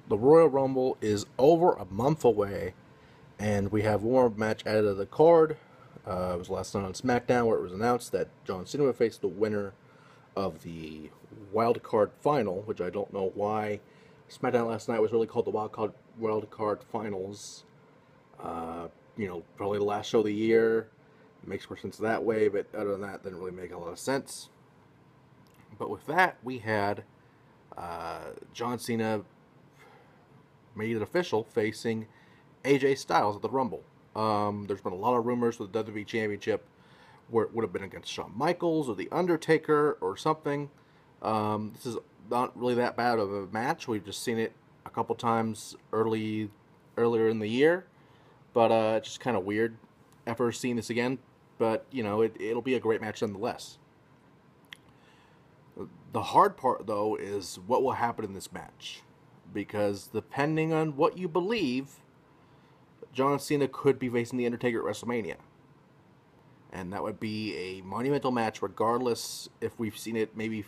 The Royal Rumble is over a month away, and we have one more match added to the card. It was last night on SmackDown where it was announced that John Cena would face the winner of the Wild Card Final, which I don't know why SmackDown last night was really called the Wild Card Finals. Probably the last show of the year. It makes more sense that way, but other than that, didn't really make a lot of sense. But with that, we had John Cena made it official facing AJ Styles at the Rumble. There's been a lot of rumors for the WWE Championship where it would have been against Shawn Michaels or The Undertaker or something. This is not really that bad of a match. We've just seen it a couple times earlier in the year, but it's just kind of weird ever seeing this again. But it'll be a great match nonetheless. The hard part, though, is what will happen in this match. Because depending on what you believe, John Cena could be facing The Undertaker at WrestleMania. And that would be a monumental match regardless if we've seen it maybe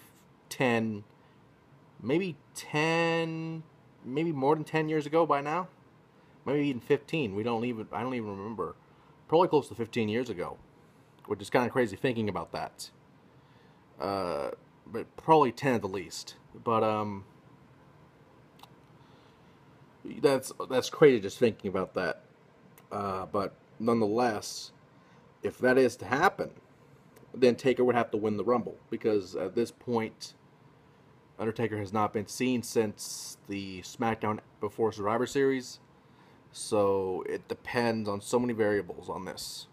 maybe more than 10 years ago by now. Maybe even 15. I don't even remember. Probably close to 15 years ago. Which is kind of crazy thinking about that. But probably 10 at the least. But that's crazy just thinking about that. But nonetheless, if that is to happen, then Taker would have to win the Rumble. Because at this point, Undertaker has not been seen since the SmackDown before Survivor Series. So it depends on so many variables on this.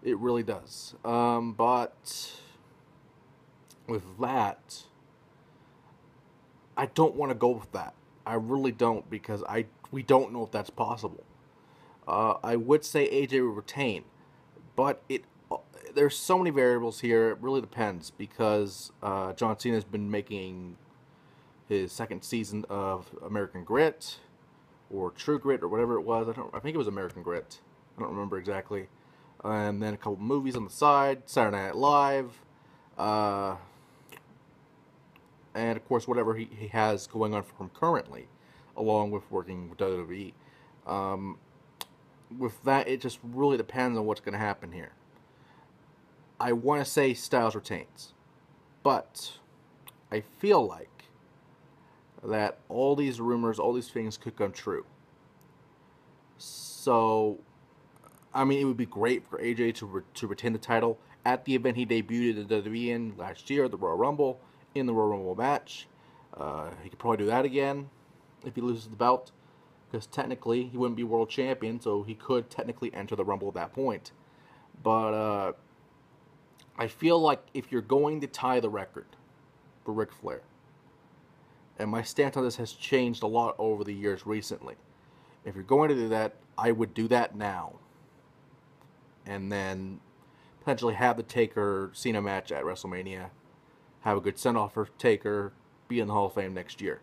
It really does. But with that, I don't want to go with that. I really don't, because we don't know if that's possible. I would say AJ will retain, but there's so many variables here. It really depends, because John Cena has been making his second season of American Grit or True Grit or whatever it was. I think it was American Grit. I don't remember exactly. And then a couple movies on the side, Saturday Night Live, and of course whatever he has going on for him currently, along with working with WWE. With that, it just really depends on what's going to happen here. I want to say Styles retains, but I feel like that all these rumors, all these things could come true. So, I mean, it would be great for AJ to retain the title at the event he debuted in the WWE in last year, the Royal Rumble, in the Royal Rumble match. He could probably do that again if he loses the belt, because technically he wouldn't be world champion, so he could technically enter the Rumble at that point. But I feel like if you're going to tie the record for Ric Flair, and my stance on this has changed a lot over the years recently, if you're going to do that, I would do that now. And then potentially have the Taker-Cena match at WrestleMania, have a good send-off for Taker, be in the Hall of Fame next year.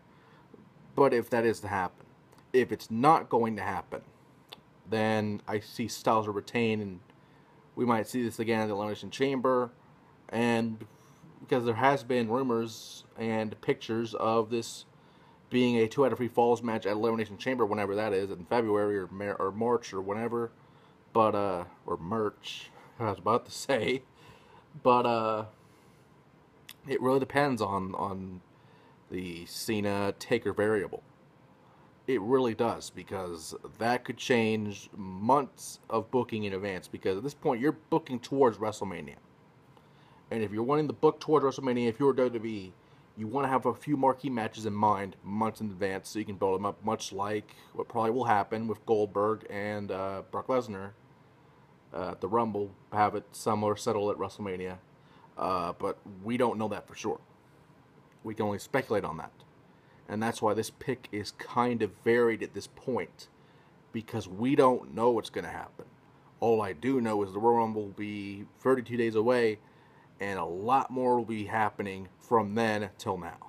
But if that is to happen, if it's not going to happen, then I see Styles will retain, and we might see this again at the Elimination Chamber. And because there has been rumors and pictures of this being a 2 out of 3 falls match at Elimination Chamber, whenever that is, in February or March or whenever. But, or merch, I was about to say. But, it really depends on the Cena-Taker variable. It really does, because that could change months of booking in advance, because at this point, you're booking towards WrestleMania. And if you're wanting to book towards WrestleMania, if you're WWE, you want to have a few marquee matches in mind months in advance so you can build them up, much like what probably will happen with Goldberg and Brock Lesnar at the Rumble. Have it somewhere settled at WrestleMania. But we don't know that for sure. We can only speculate on that. And that's why this pick is kind of varied at this point, because we don't know what's going to happen. All I do know is the Royal Rumble will be 32 days away, and a lot more will be happening from then till now.